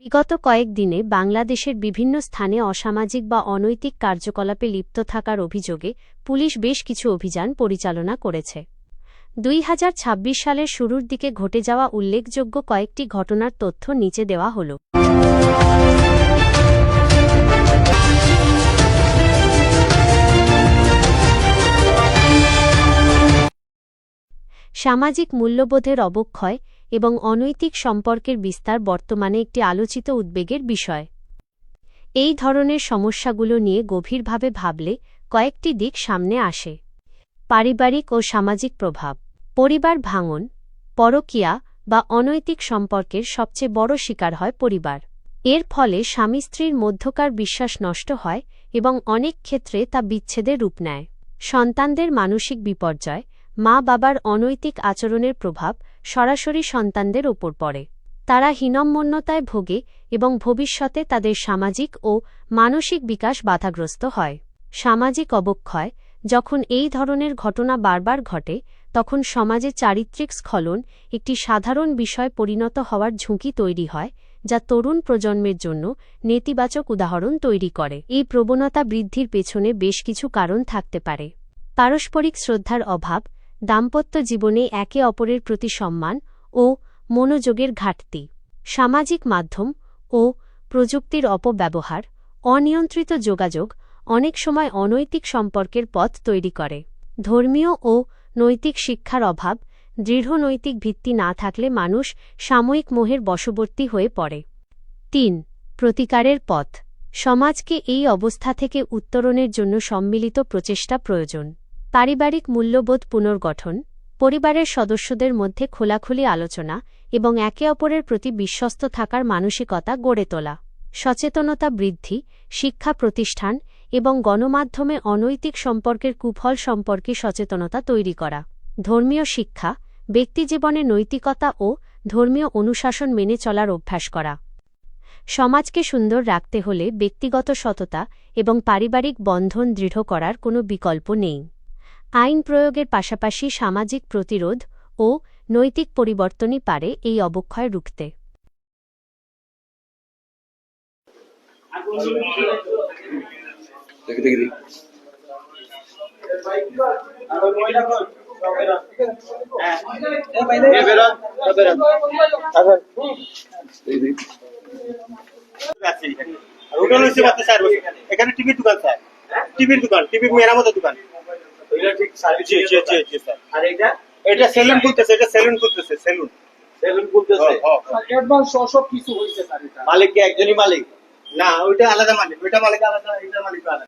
বিগত কয়েকদিনে বাংলাদেশের বিভিন্ন স্থানে অসামাজিক বা অনৈতিক কার্যকলাপে লিপ্ত থাকার অভিযোগে পুলিশ বেশ কিছু অভিযান পরিচালনা করেছে। ২০২৬ সালের শুরুর দিকে ঘটে যাওয়া উল্লেখযোগ্য কয়েকটি ঘটনার তথ্য নিচে দেওয়া হল। সামাজিক মূল্যবোধের অবক্ষয় এবং অনৈতিক সম্পর্কের বিস্তার বর্তমানে একটি আলোচিত উদ্বেগের বিষয়। এই ধরনের সমস্যাগুলো নিয়ে গভীরভাবে ভাবলে কয়েকটি দিক সামনে আসে। পারিবারিক ও সামাজিক প্রভাব। পরিবার ভাঙন, পরকীয়া বা অনৈতিক সম্পর্কের সবচেয়ে বড় শিকার হয় পরিবার। এর ফলে স্বামী স্ত্রীর মধ্যকার বিশ্বাস নষ্ট হয় এবং অনেক ক্ষেত্রে তা বিচ্ছেদের রূপ নেয়। সন্তানদের মানসিক বিপর্যয়। মা বাবার অনৈতিক আচরণের প্রভাব সরাসরি সন্তানদের ওপর পড়ে। তারা হীনম্মন্যতায় ভোগে এবং ভবিষ্যতে তাদের সামাজিক ও মানসিক বিকাশ বাধাগ্রস্ত হয়। সামাজিক অবক্ষয়। যখন এই ধরনের ঘটনা বারবার ঘটে তখন সমাজে চারিত্রিক স্খলন একটি সাধারণ বিষয় পরিণত হওয়ার ঝুঁকি তৈরি হয়, যা তরুণ প্রজন্মের জন্য নেতিবাচক উদাহরণ তৈরি করে। এই প্রবণতা বৃদ্ধির পেছনে বেশ কিছু কারণ থাকতে পারে। পারস্পরিক শ্রদ্ধার অভাব, দাম্পত্য জীবনে একে অপরের প্রতি সম্মান ও মনোযোগের ঘাটতি, সামাজিক মাধ্যম ও প্রযুক্তির অপব্যবহার, অনিয়ন্ত্রিত যোগাযোগ অনেক সময় অনৈতিক সম্পর্কের পথ তৈরি করে। ধর্মীয় ও নৈতিক শিক্ষার অভাব। দৃঢ় নৈতিক ভিত্তি না থাকলে মানুষ সাময়িক মোহের বশবর্তী হয়ে পড়ে। ৩. প্রতিকারের পথ। সমাজকে এই অবস্থা থেকে উত্তরণের জন্য সম্মিলিত প্রচেষ্টা প্রয়োজন। পারিবারিক মূল্যবোধ পুনর্গঠন। পরিবারের সদস্যদের মধ্যে খোলাখুলি আলোচনা এবং একে অপরের প্রতি বিশ্বস্ত থাকার মানসিকতা গড়ে তোলা। সচেতনতা বৃদ্ধি। শিক্ষা প্রতিষ্ঠান এবং গণমাধ্যমে অনৈতিক সম্পর্কের কুফল সম্পর্কে সচেতনতা তৈরি করা। ধর্মীয় শিক্ষা। ব্যক্তিজীবনে নৈতিকতা ও ধর্মীয় অনুশাসন মেনে চলার অভ্যাস করা। সমাজকে সুন্দর রাখতে হলে ব্যক্তিগত সততা এবং পারিবারিক বন্ধন দৃঢ় করার কোনো বিকল্প নেই। আইন প্রয়োগের পাশাপাশি সামাজিক প্রতিরোধ ও নৈতিক পরিবর্তনই পারে এই অবক্ষয় রুখতে। এখানে টিভির দোকান স্যার, টিভির দোকান, টিভি মেরামতের দোকান। এটা সেলুন খুলতেছে, এটা সেলুন খুলতেছে, সেলুন অ্যাডভান্স সব কিছু হইছে স্যার। এটা মালিক কি একজনই মালিক? না, ওইটা আলাদা মালিক, ওইটা মালিক আলাদা, এটা মালিক আলাদা।